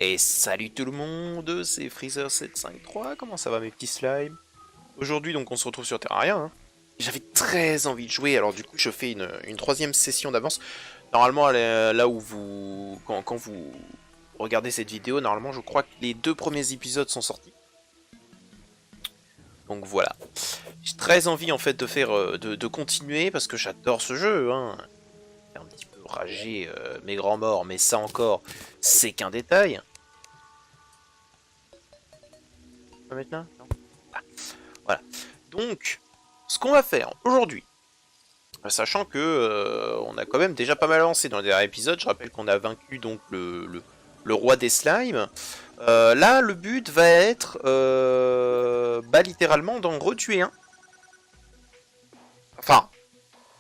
Et salut tout le monde, c'est Freezer753, comment ça va mes petits slimes? Aujourd'hui donc on se retrouve sur Terraria, hein. J'avais très envie de jouer, alors du coup je fais une troisième session d'avance. Normalement là où vous... Quand vous regardez cette vidéo, normalement je crois que les deux premiers épisodes sont sortis. Donc voilà. J'ai très envie en fait de faire de continuer parce que j'adore ce jeu, hein. Un petit peu rager mes grands morts, mais ça encore, c'est qu'un détail. Pas maintenant? Non. Ah, voilà. Donc, ce qu'on va faire aujourd'hui, sachant que on a quand même déjà pas mal avancé dans le dernier épisode, je rappelle qu'on a vaincu donc le roi des slimes. Là, le but va être, bah littéralement d'en retuer un. Enfin,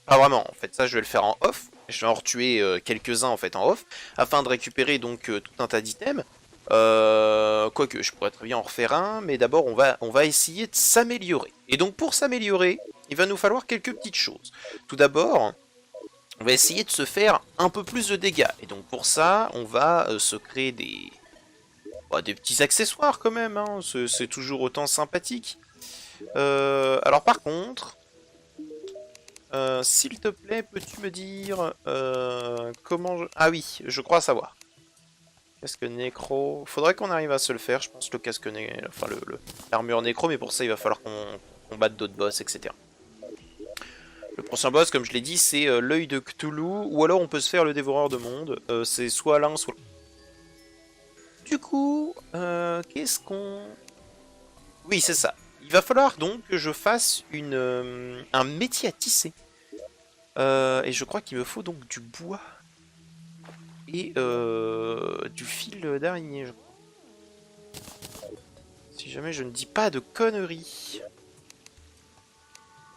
pas vraiment. En fait, ça, je vais le faire en off. Je vais en retuer quelques-uns en fait en off, afin de récupérer donc tout un tas d'items. Quoique, je pourrais très bien en refaire un, mais d'abord on va essayer de s'améliorer. Et donc pour s'améliorer, il va nous falloir quelques petites choses. Tout d'abord, on va essayer de se faire un peu plus de dégâts. Et donc pour ça, on va se créer des petits accessoires quand même, hein. C'est toujours autant sympathique. Alors par contre, s'il te plaît, peux-tu me dire comment je... Ah oui, je crois savoir. Casque nécro. Faudrait qu'on arrive à se le faire, je pense, le casque nécro. Enfin, l'armure nécro, mais pour ça, il va falloir qu'on batte d'autres boss, etc. Le prochain boss, comme je l'ai dit, c'est l'œil de Cthulhu, ou alors on peut se faire le dévoreur de monde. C'est soit l'un, soit l'autre. Du coup, qu'est-ce qu'on... Oui, c'est ça. Il va falloir donc que je fasse un métier à tisser. Et je crois qu'il me faut donc du bois. Et du fil d'araignée, je crois. Si jamais je ne dis pas de conneries.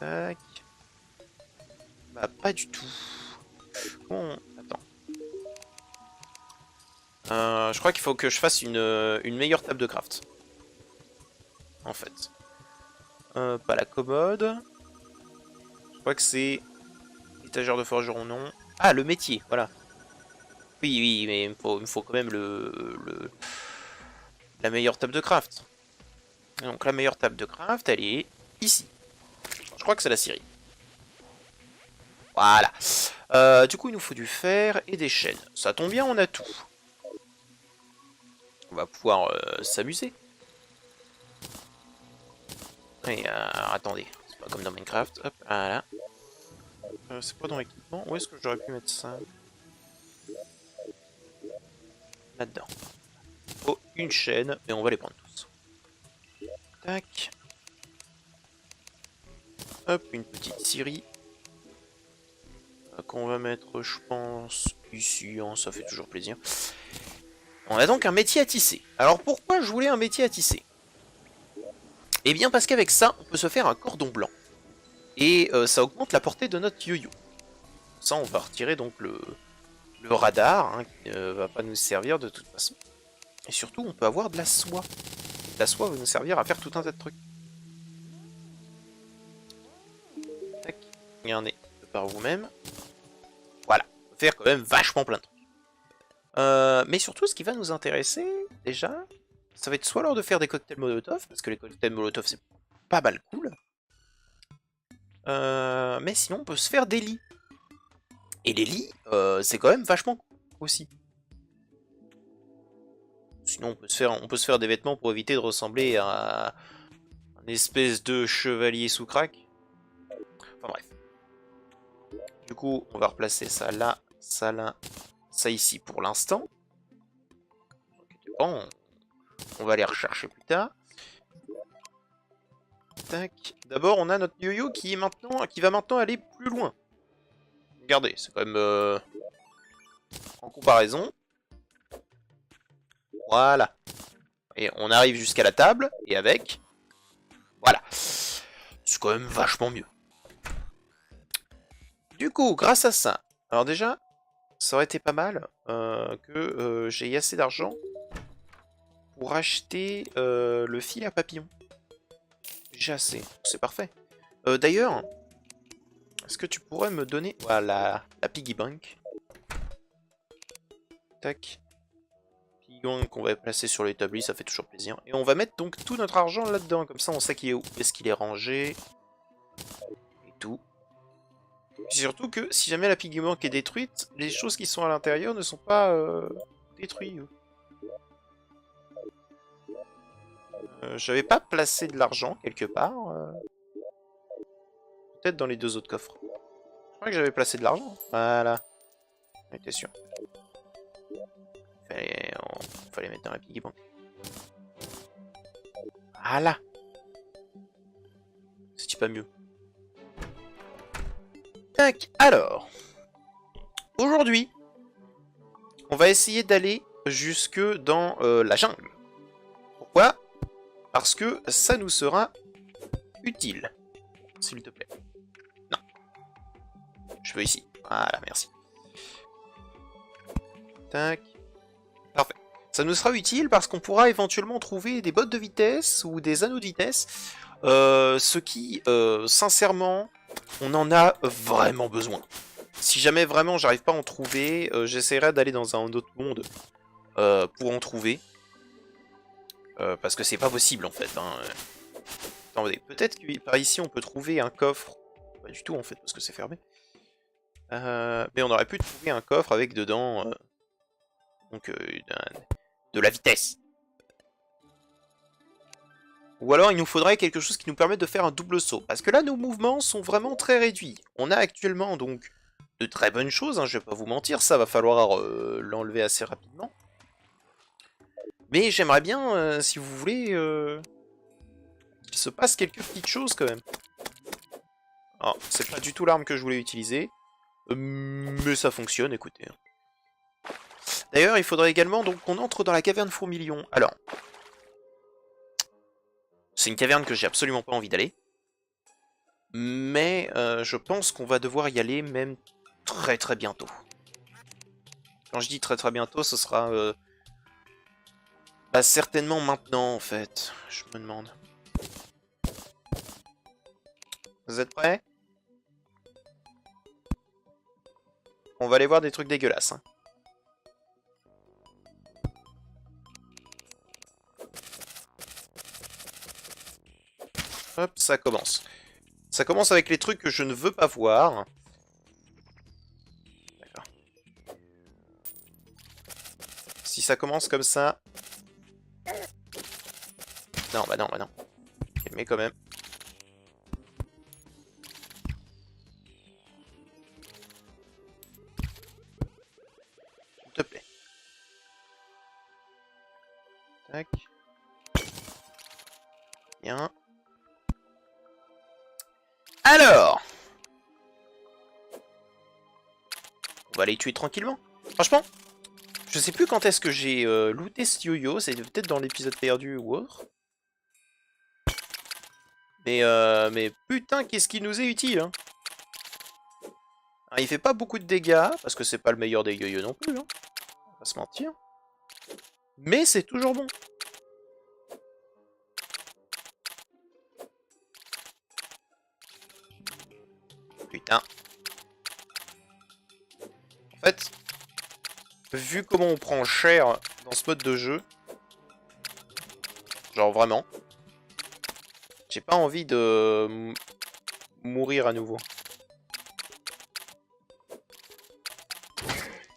Tac. Bah pas du tout. Bon, attends. Je crois qu'il faut que je fasse une meilleure table de craft. En fait. Pas la commode. Je crois que c'est... Étagère de forgeron, non. Ah, le métier, voilà. Oui, oui, mais il me faut quand même la meilleure table de craft. Donc la meilleure table de craft, elle est ici. Je crois que c'est la scierie. Voilà. Du coup, il nous faut du fer et des chaînes. Ça tombe bien, on a tout. On va pouvoir s'amuser. Et attendez, c'est pas comme dans Minecraft. Hop, voilà. C'est pas dans l'équipement. Où est-ce que j'aurais pu mettre ça? Là-dedans. Oh, une chaîne, et on va les prendre tous. Tac. Hop, une petite scierie. Qu'on va mettre, je pense, ici, hein, ça fait toujours plaisir. On a donc un métier à tisser. Alors pourquoi je voulais un métier à tisser? Eh bien parce qu'avec ça, on peut se faire un cordon blanc. Et ça augmente la portée de notre yo-yo. Ça, on va retirer donc le radar, hein, qui ne va pas nous servir de toute façon. Et surtout, on peut avoir de la soie. La soie va nous servir à faire tout un tas de trucs. Tac, regardez, par vous-même. Voilà, on peut faire quand même vachement plein de trucs. Mais surtout, ce qui va nous intéresser, déjà, ça va être soit lors de faire des cocktails Molotov, parce que les cocktails Molotov, c'est pas mal cool. Mais sinon, on peut se faire des lits. Et les lits, c'est quand même vachement cool aussi. Sinon, on peut se faire des vêtements pour éviter de ressembler à une espèce de chevalier sous crack. Enfin bref. Du coup, on va replacer ça là, ça ici pour l'instant. Bon, on va les rechercher plus tard. Tac. D'abord, on a notre yo-yo qui va maintenant aller plus loin. Regardez, c'est quand même en comparaison. Voilà. Et on arrive jusqu'à la table et avec. Voilà. C'est quand même vachement mieux. Du coup, grâce à ça, alors déjà, ça aurait été pas mal que j'ai assez d'argent pour acheter le fil à papillon. J'ai assez, c'est parfait. D'ailleurs, est-ce que tu pourrais me donner... Voilà, la piggy bank. Tac. Piggybank qu'on va placer sur l'établi, ça fait toujours plaisir. Et on va mettre donc tout notre argent là-dedans, comme ça on sait qu'il est où. Est-ce qu'il est rangé? Et tout. Puis surtout que si jamais la Piggybank est détruite, les choses qui sont à l'intérieur ne sont pas détruites. J'avais pas placé de l'argent quelque part. Peut-être dans les deux autres coffres. Je crois que j'avais placé de l'argent. Voilà. On était sûr. Fallait mettre dans la Piggy Bank. Voilà. C'est pas mieux. Tac. Alors. Aujourd'hui, on va essayer d'aller jusque dans la jungle. Pourquoi? Parce que ça nous sera utile. S'il te plaît. Non. Je veux ici. Voilà, merci. Tac. Parfait. Ça nous sera utile parce qu'on pourra éventuellement trouver des bottes de vitesse ou des anneaux de vitesse. Ce qui, sincèrement, on en a vraiment besoin. Si jamais vraiment j'arrive pas à en trouver, j'essaierai d'aller dans un autre monde pour en trouver. Parce que c'est pas possible en fait. Hein. Attendez, peut-être que par ici on peut trouver un coffre. Pas du tout en fait, parce que c'est fermé. Mais on aurait pu trouver un coffre avec dedans donc de la vitesse. Ou alors il nous faudrait quelque chose qui nous permette de faire un double saut. Parce que là nos mouvements sont vraiment très réduits. On a actuellement donc de très bonnes choses, hein, je vais pas vous mentir, ça va falloir l'enlever assez rapidement. Mais j'aimerais bien, si vous voulez, qu'il se passe quelques petites choses quand même. Alors, c'est pas du tout l'arme que je voulais utiliser. Mais ça fonctionne, écoutez. D'ailleurs, il faudrait également donc qu'on entre dans la caverne Fourmilion. Alors, c'est une caverne que j'ai absolument pas envie d'aller. Mais je pense qu'on va devoir y aller même très très bientôt. Quand je dis très très bientôt, ce sera bah, certainement maintenant en fait. Je me demande. Vous êtes prêts? On va aller voir des trucs dégueulasses. Hein. Hop, ça commence. Ça commence avec les trucs que je ne veux pas voir. D'accord. Si ça commence comme ça... Non, bah non, bah non. Mais quand même. S'il te plaît. Tac. Bien. Alors, on va les tuer tranquillement. Franchement, je sais plus quand est-ce que j'ai looté ce yo-yo. C'est peut-être dans l'épisode perdu ou autre. Mais putain, qu'est-ce qui nous est utile. Hein. Alors, il fait pas beaucoup de dégâts, parce que c'est pas le meilleur des yo-yo non plus. Hein. On va pas se mentir. Mais c'est toujours bon. Putain. En fait, vu comment on prend cher dans ce mode de jeu, genre vraiment, j'ai pas envie de mourir à nouveau.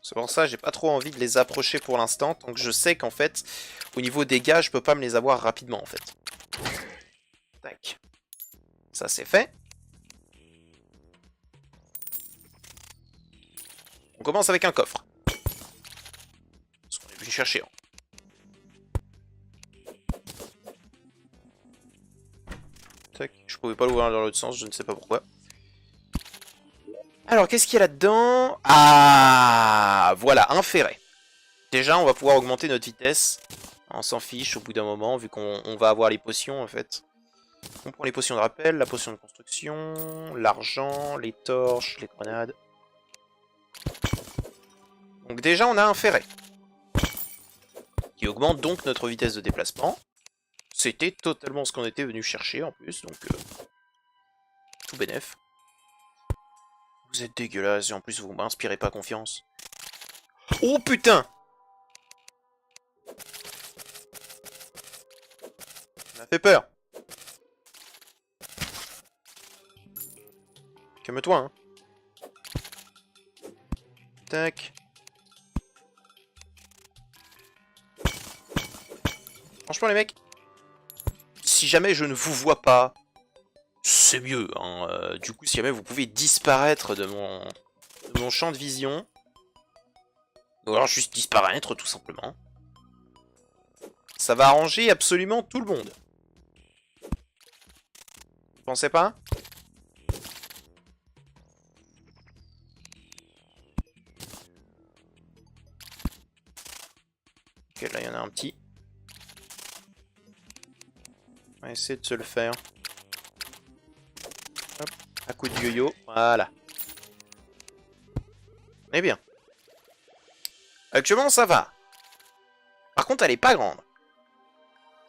C'est pour ça que j'ai pas trop envie de les approcher pour l'instant, tant que je sais qu'en fait, au niveau dégâts, je peux pas me les avoir rapidement en fait. Tac. Ça c'est fait. On commence avec un coffre. Ce qu'on est venu chercher. Hein. Tac. Je pouvais pas l'ouvrir dans l'autre sens, je ne sais pas pourquoi. Alors, qu'est-ce qu'il y a là-dedans? Ah, voilà, un ferret. Déjà, on va pouvoir augmenter notre vitesse. On s'en fiche au bout d'un moment, vu qu'on va avoir les potions, en fait. On prend les potions de rappel, la potion de construction, l'argent, les torches, les grenades. Donc déjà, on a un ferret. Qui augmente donc notre vitesse de déplacement. C'était totalement ce qu'on était venu chercher, en plus, donc... tout bénef. Vous êtes dégueulasse et en plus vous m'inspirez pas confiance. Oh putain! fait peur. Calme-toi, hein. Tac. Franchement, les mecs, si jamais je ne vous vois pas, c'est mieux. Hein. Du coup, si jamais vous pouvez disparaître de mon champ de vision, ou alors juste disparaître, tout simplement. Ça va arranger absolument tout le monde. Vous pensez pas? Ok, là, il y en a un petit. On va essayer de se le faire. Hop, un coup de yo-yo. Voilà. On est bien. Actuellement, ça va. Par contre, elle est pas grande.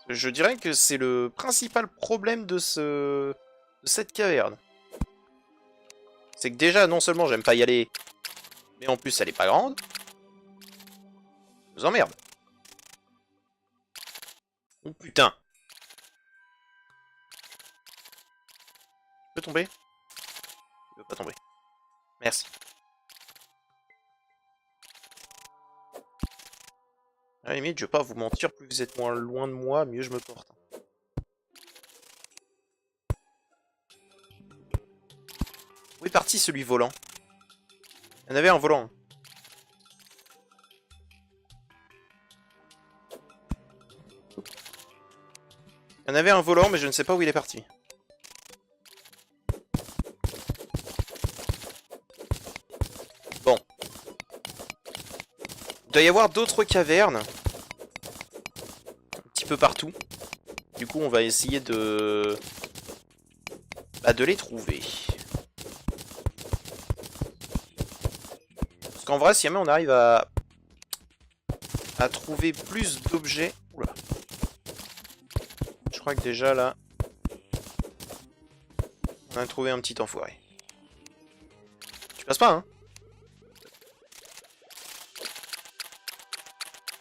Je dirais que c'est le principal problème de cette caverne. C'est que déjà, non seulement j'aime pas y aller, mais en plus, elle est pas grande. Je vous emmerde. Oh putain. Tu peux tomber? Tu peux pas tomber. Merci. À la limite, je vais pas vous mentir, plus vous êtes moins loin de moi, mieux je me porte. Où est parti celui volant? Il y en avait un volant. Il y en avait un volant, mais je ne sais pas où il est parti. Bon. Il doit y avoir d'autres cavernes. Un petit peu partout. Du coup, on va essayer de... Bah, de les trouver. Parce qu'en vrai, si jamais on arrive à trouver plus d'objets... Oula. Je crois que déjà, là... On a trouvé un petit enfoiré. Tu passes pas, hein?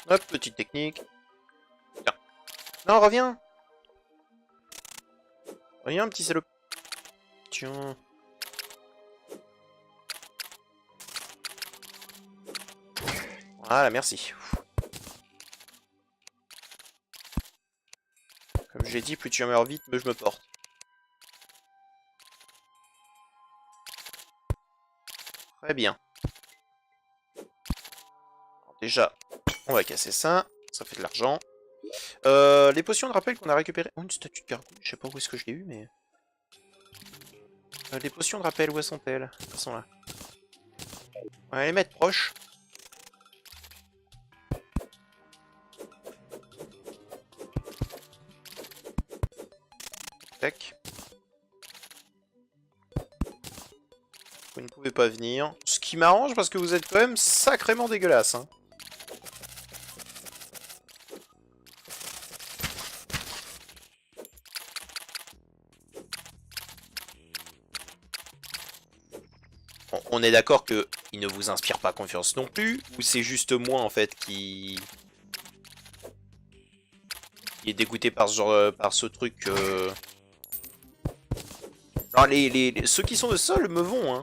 Hop, petite technique. Tiens. Non, reviens. Reviens, petit salope. Tiens. Voilà, merci. Comme je l'ai dit, plus tu meurs vite, mieux je me porte. Très bien. Alors déjà, on va casser ça. Ça fait de l'argent. Les potions de rappel qu'on a récupérées... Oh, une statue de gargouille. Je sais pas où est-ce que je l'ai eu, mais... les potions de rappel, où sont-elles? Elles sont là. On va les mettre proches. Tac. Vous ne pouvez pas venir. Ce qui m'arrange parce que vous êtes quand même sacrément dégueulasse. Hein. Bon, on est d'accord que il ne vous inspire pas confiance non plus, ou c'est juste moi en fait qui est dégoûté par ce genre, par ce truc. Alors ceux qui sont de sol me vont, hein.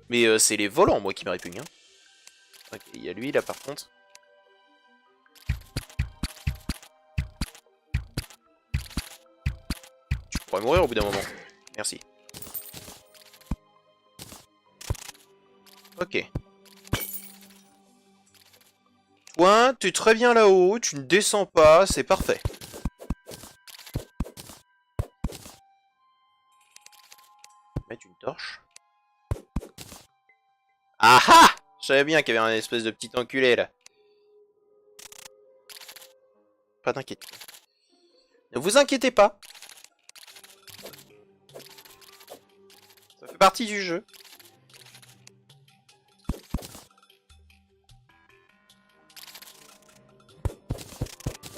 Mais c'est les volants moi qui me répugnent. Hein. Ok, il y a lui là par contre. Tu pourrais mourir au bout d'un moment. Merci. Ok. Toi, tu es très bien là-haut, tu ne descends pas, c'est parfait. Mettre une torche. Ah ah! Je savais bien qu'il y avait un espèce de petit enculé là. Pas d'inquiétude. Ne vous inquiétez pas. Ça fait partie du jeu.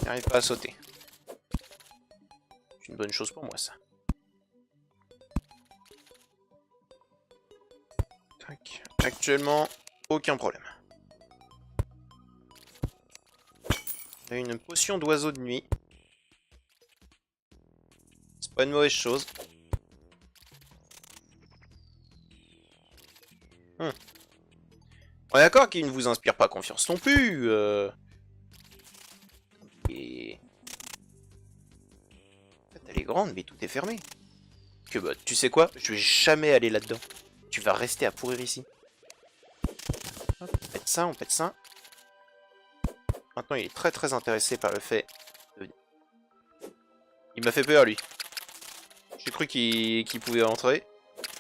Il n'arrive pas à sauter. C'est une bonne chose pour moi ça. Tac. Actuellement, aucun problème. Il y a une potion d'oiseau de nuit. Pas une mauvaise chose. On est d'accord qu'il ne vous inspire pas confiance non plus. Et... En fait, elle est grande, mais tout est fermé. Que bah, tu sais quoi? Je vais jamais aller là-dedans. Tu vas rester à pourrir ici. Hop, on pète ça, on pète ça. Maintenant, il est très très intéressé par le fait de... Il m'a fait peur, lui. J'ai cru qu'il pouvait entrer.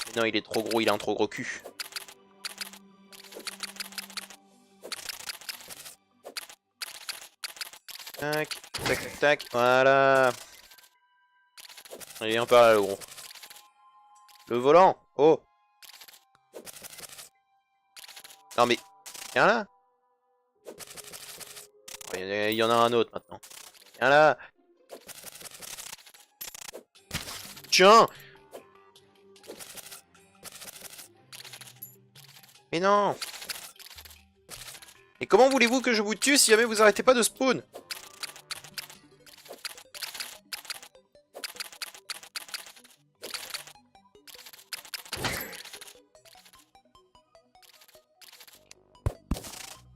Mais non, il est trop gros, il a un trop gros cul. Tac, tac, tac, tac, voilà. Il est un peu là, le gros. Le volant. Oh. Non mais, viens là. Il y en a un autre maintenant. Viens là. Tiens. Mais non. Et comment voulez-vous que je vous tue si jamais vous arrêtez pas de spawn?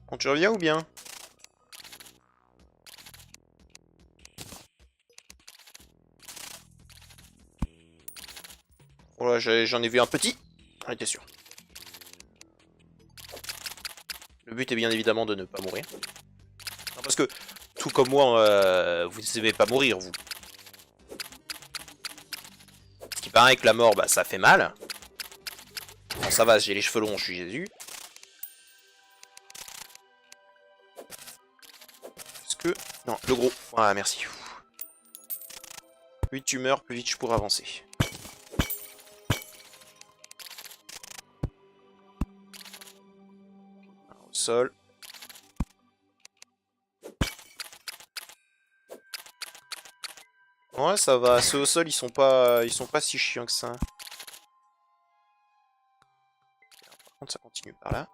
Bon, tu reviens ou bien? Voilà, j'en ai vu un petit. J'en étais sûr. Le but est bien évidemment de ne pas mourir. Non, parce que, tout comme moi, vous ne savez pas mourir, vous. Ce qui paraît que la mort, bah, ça fait mal. Bon, ça va, j'ai les cheveux longs, je suis Jésus. Est-ce que... Non, le gros. Voilà, merci. Plus vite tu meurs, plus vite je pourrai avancer. Au sol. Ouais, ça va. Ceux au sol, ils sont pas si chiants que ça. Par contre, ça continue par là.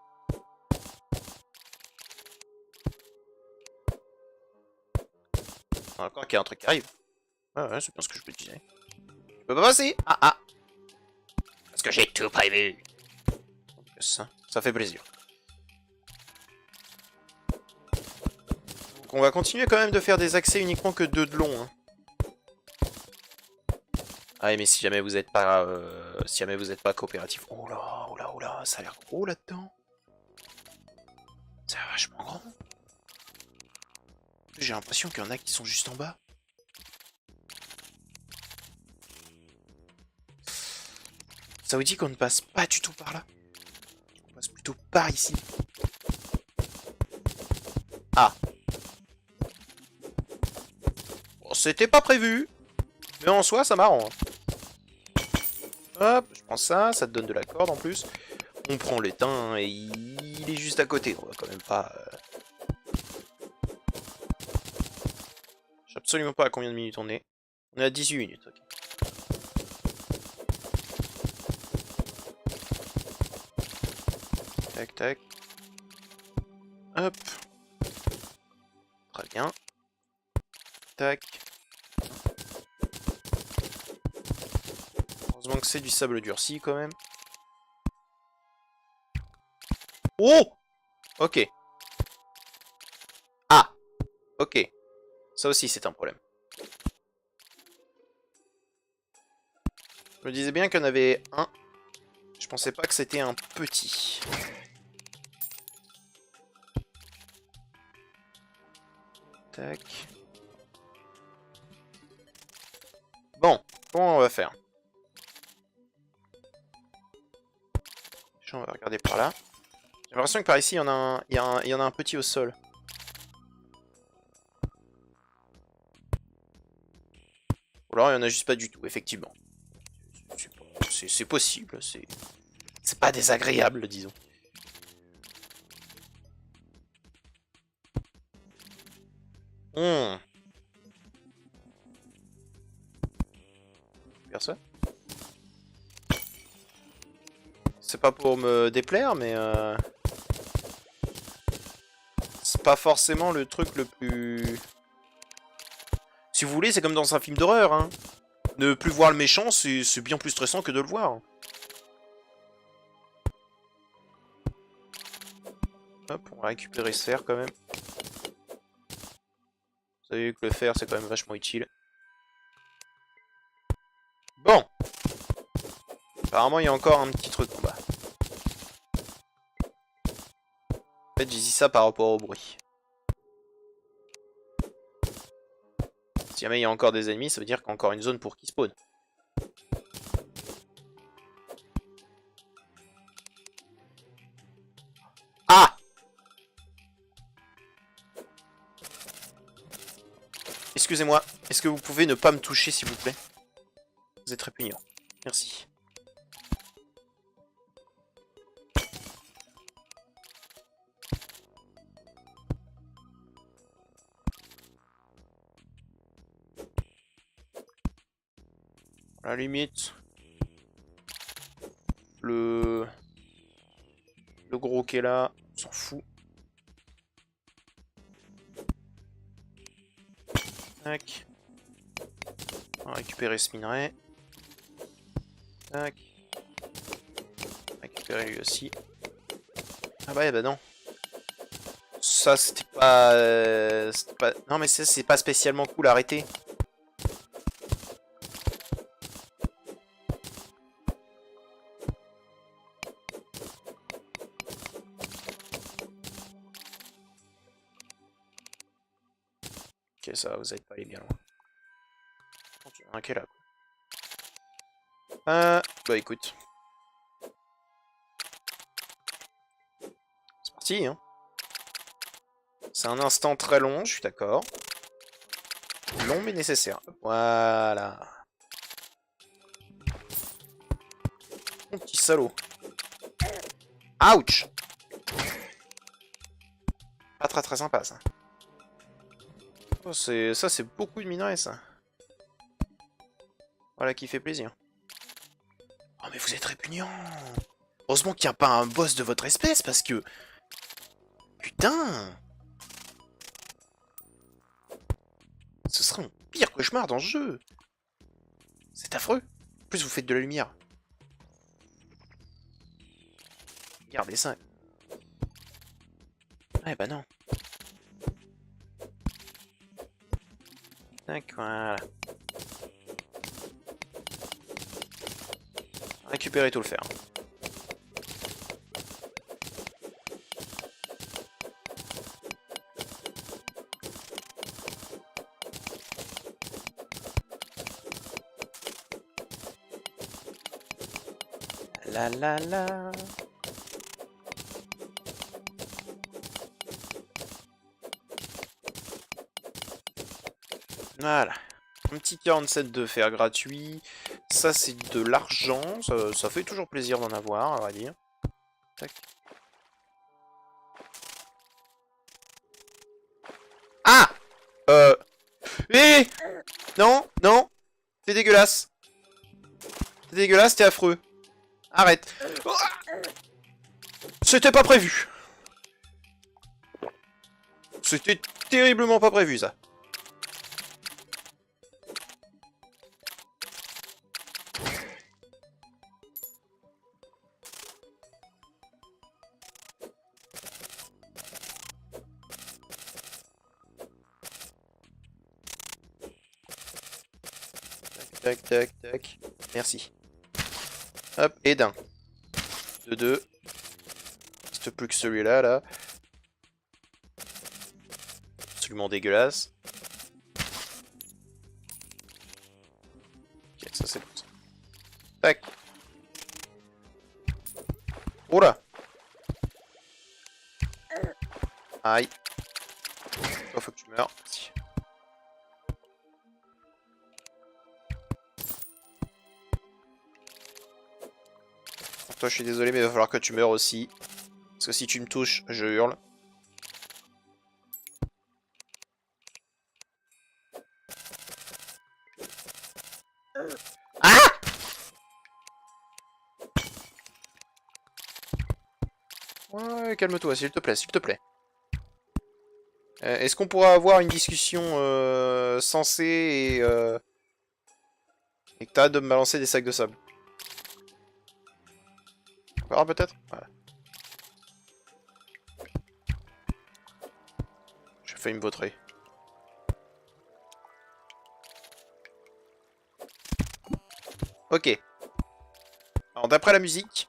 Encore qu'il y a un truc qui arrive. Ouais, ouais, c'est bien ce que je me disais. Je peux pas passer. Ah, ah. Parce que j'ai tout prévu. Ça fait plaisir. Donc on va continuer quand même de faire des accès uniquement que 2 de long. Hein. Ah mais si jamais vous êtes pas coopératif. Oh là, oh là, oh là, ça a l'air gros là-dedans. C'est vachement grand. J'ai l'impression qu'il y en a qui sont juste en bas. Ça vous dit qu'on ne passe pas du tout par là? On passe plutôt par ici. Ah. Bon, c'était pas prévu. Mais en soi, ça m'arrange. Hop, je prends ça, ça te donne de la corde en plus. On prend le thym et il est juste à côté. On va quand même pas... Je sais absolument pas à combien de minutes on est. On est à 18 minutes, ok. Tac, tac. Hop. Très bien. Tac. Heureusement que c'est du sable durci quand même. Oh! Ok. Ah! Ok. Ça aussi c'est un problème. Je me disais bien qu'il y en avait un. Je pensais pas que c'était un petit. Tac. Bon, comment on va faire? On va regarder par là. J'ai l'impression que par ici, il y en a un petit au sol. Ou alors, il y en a juste pas du tout, effectivement. C'est possible, c'est pas désagréable, disons. Personne? C'est pas pour me déplaire, mais c'est pas forcément le truc le plus... Si vous voulez, c'est comme dans un film d'horreur, hein. Ne plus voir le méchant, c'est bien plus stressant que de le voir. Hop, on va récupérer ce fer quand même. Vous savez que le fer, c'est quand même vachement utile. Bon. Apparemment, il y a encore un petit truc en bas. En fait, j'ai dit ça par rapport au bruit. Si jamais il y a encore des ennemis, ça veut dire qu'il y a encore une zone pour qu'ils spawnent. Ah! Excusez-moi, est-ce que vous pouvez ne pas me toucher s'il vous plaît? Vous êtes répugnant. Merci. À la limite, le gros qui est là, on s'en fout. Tac. On va récupérer ce minerai. Tac. Récupérer lui aussi. Ah bah non. Ça c'était pas... Non mais ça c'est pas spécialement cool, arrêtez. Ok, ça va, vous allez pas aller bien loin. Ok, là. Bah écoute. C'est parti, hein. C'est un instant très long, je suis d'accord. Long mais nécessaire. Voilà. Mon petit salaud. Ouch! Pas très très sympa ça. Oh, ça c'est beaucoup de minerais ça. Voilà qui fait plaisir. Oh mais vous êtes répugnant. Heureusement qu'il n'y a pas un boss de votre espèce parce que... Putain! Ce serait mon pire cauchemar dans ce jeu. C'est affreux. En plus vous faites de la lumière. Regardez ça. Ouais bah non. Tac, voilà. Récupérer tout le fer. La la la. Voilà. Un petit 47 de fer gratuit. Ça, c'est de l'argent. Ça fait toujours plaisir d'en avoir, à vrai dire. Tac. Ah! Eh! Non, non! T'es dégueulasse! T'es dégueulasse, t'es affreux. Arrête. C'était pas prévu. C'était terriblement pas prévu, ça. Tac, tac, tac. Merci. Hop, et d'un. De deux. Reste plus que celui-là, là. Absolument dégueulasse. Ok, ça c'est bon. Tac. Oh là. Aïe. Toi, faut que tu meurs. Merci. Toi, je suis désolé, mais il va falloir que tu meurs aussi. Parce que si tu me touches, je hurle. Ah! Ouais, calme-toi, s'il te plaît, s'il te plaît. Est-ce qu'on pourra avoir une discussion sensée et... Et que t'arrêtes de me balancer des sacs de sable. Encore peut-être? Voilà. J'ai failli me vautrer. Ok. Alors d'après la musique,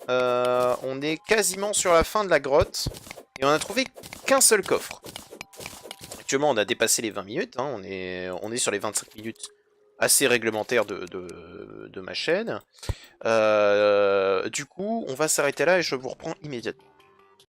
on est quasiment sur la fin de la grotte. Et on a trouvé qu'un seul coffre. Actuellement on a dépassé les 20 minutes, hein, on est sur les 25 minutes assez réglementaires de ma chaîne. Du coup on va s'arrêter là et je vous reprends immédiatement.